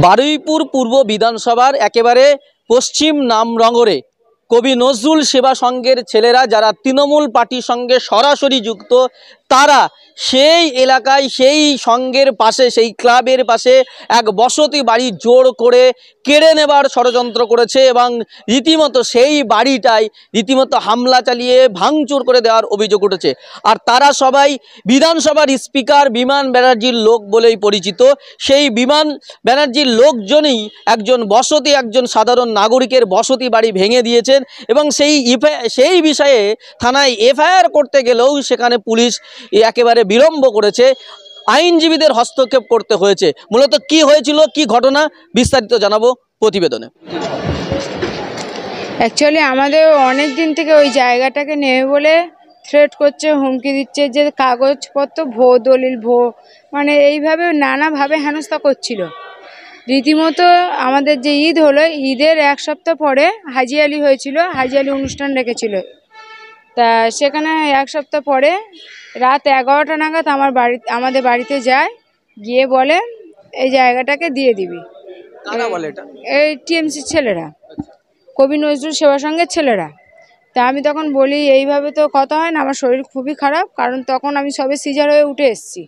বারুইপুর পূর্ব বিধানসভার একেবারে পশ্চিম নামরঙরে কবি নজরুল সেবা সংঘের ছেলেরা যারা তৃণমূল পার্টির সঙ্গে সরাসরি যুক্ত, তারা সেই এলাকায় সেই সংঘের পাশে সেই ক্লাবের পাশে এক বসতি বাড়ি জোর করে কেড়ে নেবার ষড়যন্ত্র করেছে এবং রীতিমতো সেই বাড়িটায় রীতিমতো হামলা চালিয়ে ভাঙচুর করে দেওয়ার অভিযোগ উঠেছে। আর তারা সবাই বিধানসভার স্পিকার বিমান ব্যানার্জির লোক বলেই পরিচিত। সেই বিমান ব্যানার্জির লোকজনই একজন সাধারণ নাগরিকের বসতি বাড়ি ভেঙে দিয়েছেন এবং সেই বিষয়ে থানায় এফআইআর করতে গেলেও সেখানে পুলিশ একেবারে বিলম্ব করেছে, আইনজীবীদের হস্তক্ষেপ করতে হয়েছে। মূলত কি হয়েছিল, কি ঘটনা, বিস্তারিত জানাবো প্রতিবেদনে। অ্যাকচুয়ালি আমাদের অনেক দিন থেকে ওই জায়গাটাকে নেবে বলে থ্রেট করছে, হুমকি দিচ্ছে যে কাগজপত্র দলিল মানে এইভাবে নানাভাবে হেনস্থা করছিল। রীতিমতো আমাদের যে ঈদ হলো, ঈদের এক সপ্তাহ পরে হাজি আলি হয়েছিল, হাজি আলি অনুষ্ঠান রেখেছিল। তা সেখানে এক সপ্তাহ পরে রাত 11টা নাগাদ আমাদের বাড়িতে যায়, গিয়ে বলে এই জায়গাটাকে দিয়ে দিবি। এই টিএমসি ছেলেরা, কবি নজরুল সেবা সংঘের ছেলেরা। তা আমি তখন বলি এইভাবে তো কথা হয় না, আমার শরীর খুবই খারাপ, কারণ তখন আমি সবে সিজার হয়ে উঠে এসেছি।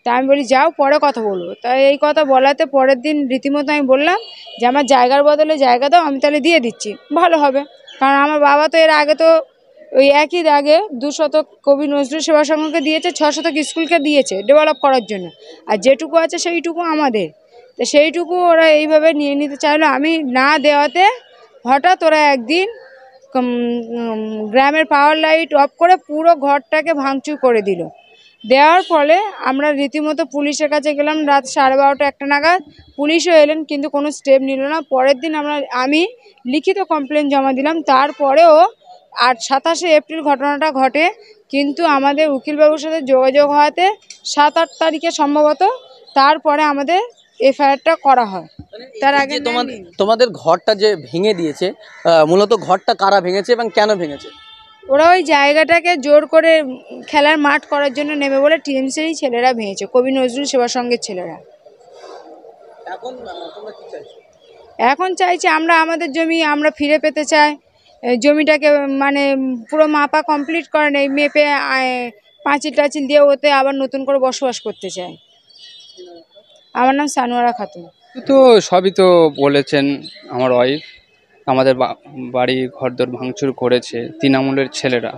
তা আমি বলি যাও, পরে কথা বলবো। তাই এই কথা বলাতে পরের দিন রীতিমতো আমি বললাম যে আমার জায়গার বদলে জায়গা দাও, আমি তাহলে দিয়ে দিচ্ছি, ভালো হবে। কারণ আমার বাবা তো এর আগে তো ওই একই দাগে 200 কবি নজরুল সেবা সংঘকে দিয়েছে, 600 স্কুলকে দিয়েছে ডেভেলপ করার জন্য, আর যেটুকু আছে সেইটুকু আমাদের। তো সেইটুকু ওরা এইভাবে নিয়ে নিতে চাইলো। আমি না দেওয়াতে হঠাৎ ওরা একদিন গ্রামের পাওয়ার লাইট অফ করে পুরো ঘরটাকে ভাঙচুর করে দিল। দেওয়ার ফলে আমরা রীতিমতো পুলিশের কাছে গেলাম রাত 12:30 একটা নাগাদ। পুলিশও এলেন, কিন্তু কোনো স্টেপ নিল না। পরের দিন আমি লিখিত কমপ্লেন জমা দিলাম। তারপরেও 27শে এপ্রিল ঘটনাটা ঘটে, কিন্তু আমাদের উকিলবাবুর সাথে যোগাযোগ হওয়াতে 7-8 তারিখে সম্ভবত তারপরে আমাদের এফআইআরটা করা হয়। তার আগে তোমাদের ঘরটা যে ভেঙে দিয়েছে, মূলত ঘরটা কারা ভেঙেছে এবং কেন ভেঙেছে? ওরা ওই জায়গাটাকে জোর করে খেলার মাঠ করার জন্য নেবে বলে টিএমসির ছেলেরা ভেঙেছে, কবি নজরুল সেবা সংঘের ছেলেরা। এখন চাইছে আমরা আমাদের জমি আমরা ফিরে পেতে চাই। জমিটাকে মানে পুরো মাপা কমপ্লিট করে নেই, মেপে পাঁচিল টাচিল দিয়ে ওতে আবার নতুন করে বসবাস করতে চায়। আমার নাম সানোয়ারা খাতুন। তো সবই তো বলেছেন আমার ওয়াইফ, আমাদের বাড়ি ঘরদোর ভাঙচুর করেছে তৃণমূলের ছেলেরা।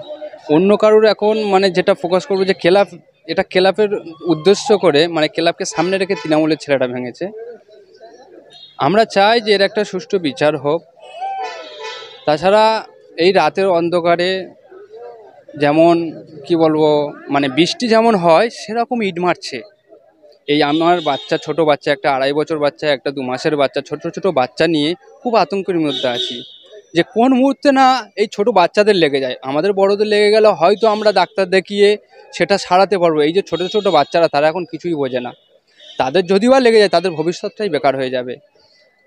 অন্য কারোর এখন মানে যেটা ফোকাস করবো যে ক্লাবের উদ্দেশ্য করে, মানে ক্লাবকে সামনে রেখে তৃণমূলের ছেলেরা ভেঙেছে। আমরা চাই যে এর একটা সুষ্ঠু বিচার হোক। তাছাড়া এই রাতের অন্ধকারে যেমন কি বলবো, মানে বৃষ্টি যেমন হয় সেরকম ইট মারছে। এই আমার ছোট বাচ্চা, একটা 2.5 বছর বাচ্চা, একটা 2 মাসের বাচ্চা, ছোট বাচ্চা নিয়ে খুব আতঙ্কের মধ্যে আছি যে কোন মুহূর্তে না এই ছোট বাচ্চাদের লেগে যায়। আমাদের বড়দের লেগে গেলে হয়তো আমরা ডাক্তার দেখিয়ে সেটা সারাতে পারবো। এই যে ছোট বাচ্চারা, তারা এখন কিছুই বোঝে না, তাদের যদি বা লেগে যায় তাদের ভবিষ্যৎটাই বেকার হয়ে যাবে।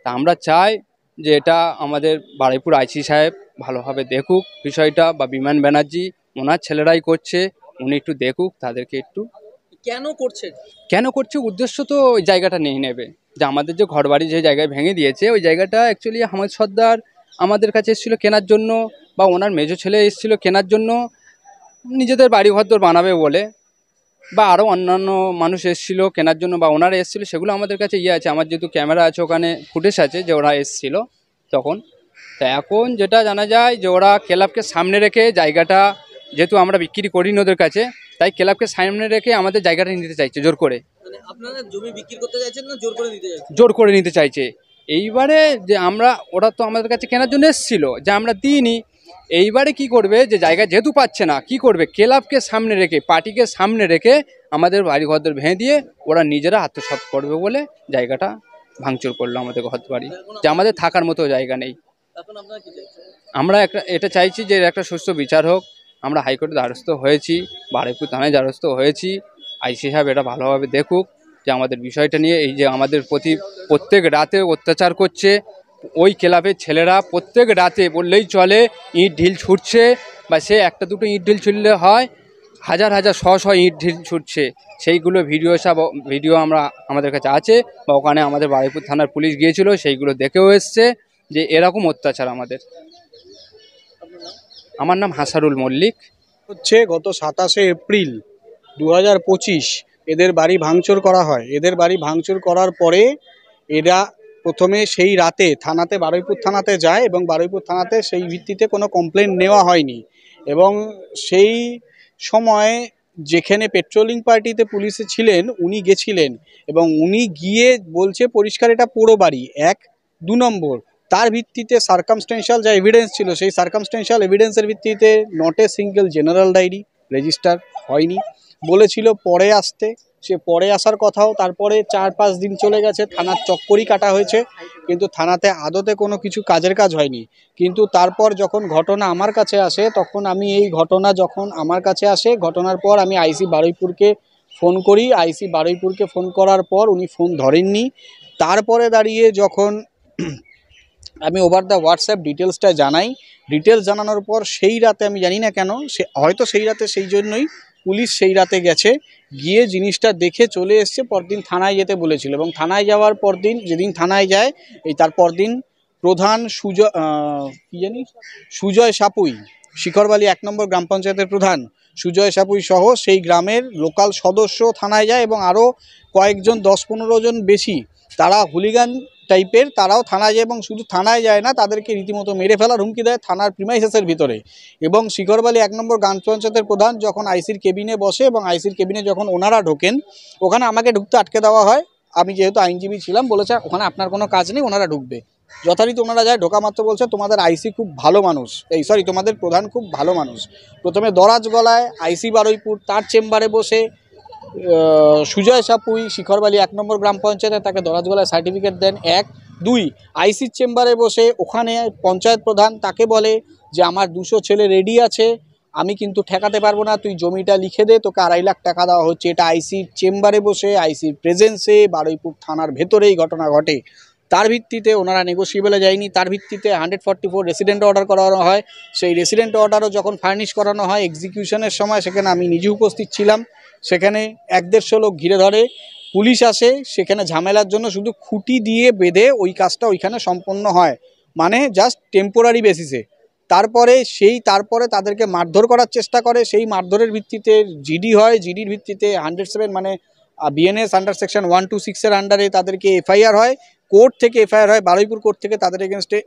তা আমরা চাই যে এটা আমাদের বারুইপুর আইসি সাহেব ভালোভাবে দেখুক বিষয়টা, বা বিমান ব্যানার্জি ওনার ছেলেরাই করছে, উনি একটু দেখুক তাদেরকে একটু। কেন করছে উদ্দেশ্য তো ওই জায়গাটা নিয়ে নেবে, যে আমাদের যে ঘরবাড়ি যে জায়গায় ভেঙে দিয়েছে ওই জায়গাটা অ্যাকচুয়ালি হামাদ সর্দার আমাদের কাছে এসেছিলো কেনার জন্য, বা ওনার মেজো ছেলে এসেছিলো কেনার জন্য, নিজেদের বাড়ি ঘরদোর বানাবে বলে, বা আরও অন্যান্য মানুষ এসেছিলো কেনার জন্য, বা ওনারা এসেছিলো, সেগুলো আমাদের কাছে আছে। আমার যেহেতু ক্যামেরা আছে, ওখানে ফুটেজ আছে যে ওরা এসেছিলো তখন। তা এখন যেটা জানা যায় যে ওরা ক্লাবকে সামনে রেখে জায়গাটা, যেহেতু আমরা বিক্রি করিনি ওদের কাছে, তাই ক্লাবকে সামনে রেখে আমাদের জায়গাটা নিতে চাইছে জোর করে। আপনারা জমি বিক্রি করতে চাইছেন না জোর করে নিতে চাইছেন? জোর করে নিতে চাইছে। এইবারে যে ওরা তো আমাদের কাছে কেনার জন্য এসেছিল, যে আমরা দিইনি। এইবারে কি করবে, যে জায়গা যেহেতু পাচ্ছে না, কি করবে, ক্লাবকে সামনে রেখে, পার্টিকে সামনে রেখে আমাদের বাড়ি ঘরদের ভেঙে দিয়ে ওরা নিজেরা আত্মসাৎ করবে বলে জায়গাটা ভাঙচুর করলো আমাদের ঘর বাড়ি, যে আমাদের থাকার মতো জায়গা নেই। আমরা এটা চাইছি যে একটা সুষ্ঠু বিচার হোক। আমরা হাইকোর্টে দ্বারস্থ হয়েছি, বারুইপুর থানায় দ্বারস্থ হয়েছি। আইসি সাহেব এটা ভালোভাবে দেখুক যে আমাদের বিষয়টা নিয়ে, এই যে আমাদের প্রত্যেক রাতে অত্যাচার করছে ওই ক্লাবের ছেলেরা। প্রত্যেক রাতে বললেই চলে ইট ঢিল ছুটছে, বা সে একটা দুটো ইট ঢিল ছুটলে হয়, হাজার হাজার ইট ঢিল ছুটছে, সেইগুলো ভিডিও আমাদের কাছে আছে, বা ওখানে আমাদের বারুইপুর থানার পুলিশ গিয়েছিল, সেইগুলো দেখেও এসছে যে এরকম অত্যাচার আমাদের। আমার নাম হাসারুল মল্লিক। হচ্ছে গত 27শে এপ্রিল 2025 এদের বাড়ি ভাঙচুর করা হয়। এদের বাড়ি ভাঙচুর করার পরে এরা প্রথমে সেই রাতে থানাতে, বারুইপুর থানাতে যায় এবং বারুইপুর থানাতে সেই ভিত্তিতে কোনো কমপ্লেন নেওয়া হয়নি। এবং সেই সময় যেখানে পেট্রোলিং পার্টিতে পুলিশে ছিলেন উনি গেছিলেন এবং উনি গিয়ে বলছে পরিষ্কার এটা পুরো বাড়ি। 1, 2 নম্বর, তার ভিত্তিতে সার্কামস্টেন্সিয়াল যা এভিডেন্স ছিল সেই সার্কামস্টেন্সিয়াল এভিডেন্সের ভিত্তিতে not a single general diary register হয়নি, বলেছিল পরে আসতে। সে পরে আসার কথাও, তারপরে 4-5 দিন চলে গেছে, থানার চক্করই কাটা হয়েছে, কিন্তু থানাতে আদতে কোনো কিছু কাজের কাজ হয়নি। কিন্তু তারপর যখন ঘটনা আমার কাছে আসে, তখন আমি এই ঘটনা যখন আমার কাছে আসে, ঘটনার পর আমি আইসি বারুইপুরকে ফোন করি। আইসি বারুইপুরকে ফোন করার পর উনি ফোন ধরেননি। তারপরে দাঁড়িয়ে যখন আমি ওভার দ্য হোয়াটসঅ্যাপ ডিটেলসটা জানাই, ডিটেলস জানানোর পর সেই রাতে আমি জানি না কেন, হয়তো সেই রাতে সেই জন্যই পুলিশ সেই রাতে গেছে, গিয়ে জিনিসটা দেখে চলে এসছে। পরদিন থানায় যেতে বলেছিল এবং থানায় যাওয়ার পরদিন, যেদিন থানায় যায় এই তার পরদিন প্রধান সুজয় সাপুই, শিখরবালি 1 নম্বর গ্রাম পঞ্চায়েতের প্রধান সুজয় সাপুই সহ সেই গ্রামের লোকাল সদস্য থানায় যায় এবং আরও কয়েকজন 10-15 জন বেশি, তারা হুলিগান টাইপের, তারাও থানায় যায় এবং শুধু থানায় যায় না, তাদেরকে রীতিমতো মেরে ফেলার হুমকি দেয় থানার প্রিমাইসেসের ভিতরে। এবং শিখরবালি 1 নম্বর গ্রাম পঞ্চায়েতের প্রধান যখন আইসির কেবিনে বসে এবং আইসির কেবিনে যখন ওনারা ঢোকেন, ওখানে আমাকে ঢুকতে আটকে দেওয়া হয়। আমি যেহেতু আইনজীবী ছিলাম, বলেছে ওখানে আপনার কোনো কাজ নেই, ওনারা ঢুকবে। যথারীতি ওনারা যায়, ঢোকা মাত্র বলছে তোমাদের আইসি খুব ভালো মানুষ, তোমাদের প্রধান খুব ভালো মানুষ। প্রথমে দরাজ গলায় আইসি বারুইপুর তার চেম্বারে বসে সুজয় সাপুই শিখরবালি 1 নম্বর গ্রাম পঞ্চায়েতে তাকে দরাজগোলায় সার্টিফিকেট দেন। 1, 2 আইসির চেম্বারে বসে ওখানে পঞ্চায়েত প্রধান তাকে বলে যে আমার 200 ছেলে রেডি আছে, আমি কিন্তু ঠেকাতে পারবো না, তুই জমিটা লিখে দে, তোকে 2.5 লাখ টাকা দেওয়া হচ্ছে। এটা আইসির চেম্বারে বসে, আইসির প্রেজেন্সে বারুইপুর থানার ভেতরেই ঘটনা ঘটে। তার ভিত্তিতে ওনারা নেগোসিয়েবলে যায়নি, তার ভিত্তিতে 144 রেসিডেন্ট অর্ডার করানো হয়। সেই রেসিডেন্ট অর্ডারও যখন ফার্নিশ করানো হয় এক্সিকিউশনের সময়, সেখানে আমি নিজে উপস্থিত ছিলাম। সেখানে 1-150 লোক ঘিরে ধরে, পুলিশ আসে, সেখানে ঝামেলার জন্য শুধু খুঁটি দিয়ে বেঁধে ওই কাজটা ওইখানে সম্পন্ন হয়, মানে জাস্ট টেম্পোরারি বেসিসে। তারপরে তাদেরকে মারধর করার চেষ্টা করে, সেই মারধরের ভিত্তিতে জিডি হয়, জিডির ভিত্তিতে 107 মানে বিএনএস আন্ডার সেকশন 126-এর আন্ডারে তাদেরকে এফআইআর হয়, কোর্ট থেকে এফআইআর হয়, বারুইপুর কোর্ট থেকে তাদের এগেনস্টে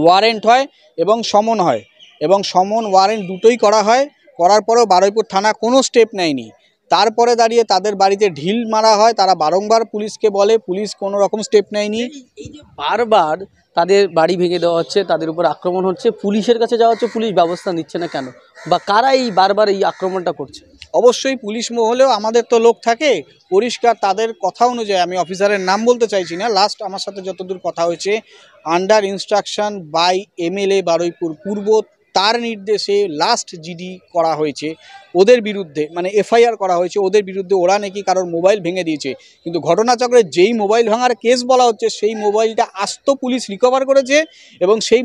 ওয়ারেন্ট হয় এবং সমন হয়, এবং সমন ওয়ারেন্ট দুটোই করা হয়। করার পরেও বারুইপুর থানা কোনো স্টেপ নেয়নি। তারপরে দাঁড়িয়ে তাদের বাড়িতে ঢিল মারা হয়, তারা বারংবার পুলিশকে বলে, পুলিশ কোনো রকম স্টেপ নেয়নি। এই যে বারবার তাদের বাড়ি ভেঙে দেওয়া হচ্ছে, তাদের উপর আক্রমণ হচ্ছে, পুলিশের কাছে যাওয়া হচ্ছে, পুলিশ ব্যবস্থা নিচ্ছে না কেন, বা কারা এই বারবার এই আক্রমণটা করছে? অবশ্যই পুলিশ মহলেও আমাদের তো লোক থাকে, পরিষ্কার তাদের কথা অনুযায়ী, আমি অফিসারের নাম বলতে চাইছি না, লাস্ট আমার সাথে যতদূর কথা হয়েছে, under instruction by MLA Baruipur Purba, তার নির্দেশে লাস্ট জিডি করা হয়েছে ওদের বিরুদ্ধে, মানে এফআইআর করা হয়েছে ওদের বিরুদ্ধে। ওরা নাকি কারোর মোবাইল ভেঙে দিয়েছে, কিন্তু ঘটনাচক্রে যেই মোবাইল ভাঙার কেস বলা হচ্ছে সেই মোবাইলটা আস্ত পুলিশ রিকভার করেছে এবং সেই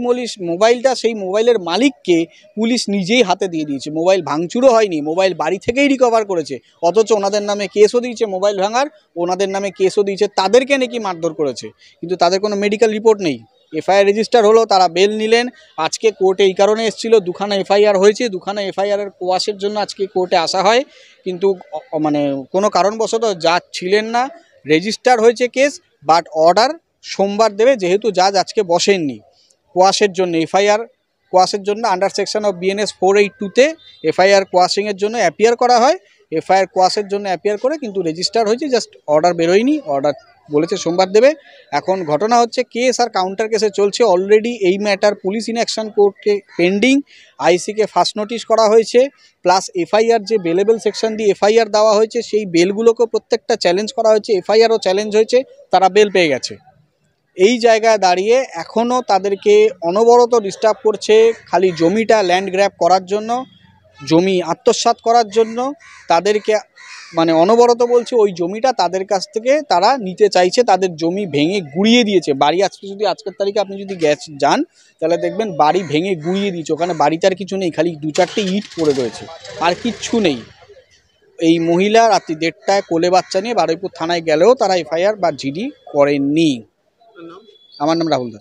মোবাইলের মালিককে পুলিশ নিজেই হাতে দিয়ে দিয়েছে। মোবাইল ভাঙচুরও হয়নি, মোবাইল বাড়ি থেকেই রিকভার করেছে, অথচ ওনাদের নামে কেসও দিয়েছে মোবাইল ভাঙার, ওনাদের নামে কেসও দিয়েছে, তাদেরকে নাকি মারধর করেছে, কিন্তু তাদের কোনো মেডিকেল রিপোর্ট নেই। এফআইআর রেজিস্টার হলো, তারা বেল নিলেন। আজকে কোর্টে এই কারণে এসেছিল, 2খানা এফআইআর হয়েছে, 2খানা এফআইআরের কোয়াশের জন্য আজকে কোর্টে আসা হয়, কিন্তু মানে কোনো কারণবশত জাজ ছিলেন না। রেজিস্টার হয়েছে কেস, বাট অর্ডার সোমবার দেবে, যেহেতু জাজ আজকে বসেননি। কোয়াশের জন্য এফআইআর কোয়াশের জন্য আন্ডার সেকশন অফ বিএনএস 482-তে এফআইআর কোয়াশিংয়ের জন্য অ্যাপিয়ার করা হয়, এফআইআর কোয়াশের জন্য অ্যাপিয়ার করে, কিন্তু রেজিস্টার হয়েছে, জাস্ট অর্ডার বেরোয়নি। অর্ডার বলেছে সোমবার দেবে। এখন ঘটনা হচ্ছে কেস আর কাউন্টার কেসে চলছে অলরেডি। এই ম্যাটার পুলিশ ইন অ্যাকশন কোর্টে পেন্ডিং, আইসিকে ফার্স্ট নোটিশ করা হয়েছে, প্লাস এফআইআর যে বেলেবল সেকশন দিয়ে এফআইআর দেওয়া হয়েছে সেই বেলগুলোকেও প্রত্যেকটা চ্যালেঞ্জ করা হয়েছে, এফআইআরও চ্যালেঞ্জ হয়েছে, তারা বেল পেয়ে গেছে। এই জায়গায় দাঁড়িয়ে এখনও তাদেরকে অনবরত ডিস্টার্ব করছে, খালি জমিটা ল্যান্ড গ্র্যাব করার জন্য, জমি আত্মসাৎ করার জন্য। তাদেরকে মানে অনবরত বলছে ওই জমিটা তাদের কাছ থেকে তারা নিতে চাইছে, তাদের জমি ভেঙে গুড়িয়ে দিয়েছে। বাড়ি আজকে যদি আজকের তারিখে আপনি যদি যান তাহলে দেখবেন বাড়ি ভেঙে গুড়িয়ে দিয়েছে, ওখানে বাড়িতে আর কিছু নেই, খালি 2-4টে ইট পড়ে রয়েছে, আর কিচ্ছু নেই। এই মহিলা রাত্রি 1:30টায় কোলে বাচ্চা নিয়ে বারুইপুর থানায় গেলেও তারা এফআইআর বা জিডি করেননি। আমার নাম রাহুল দাস।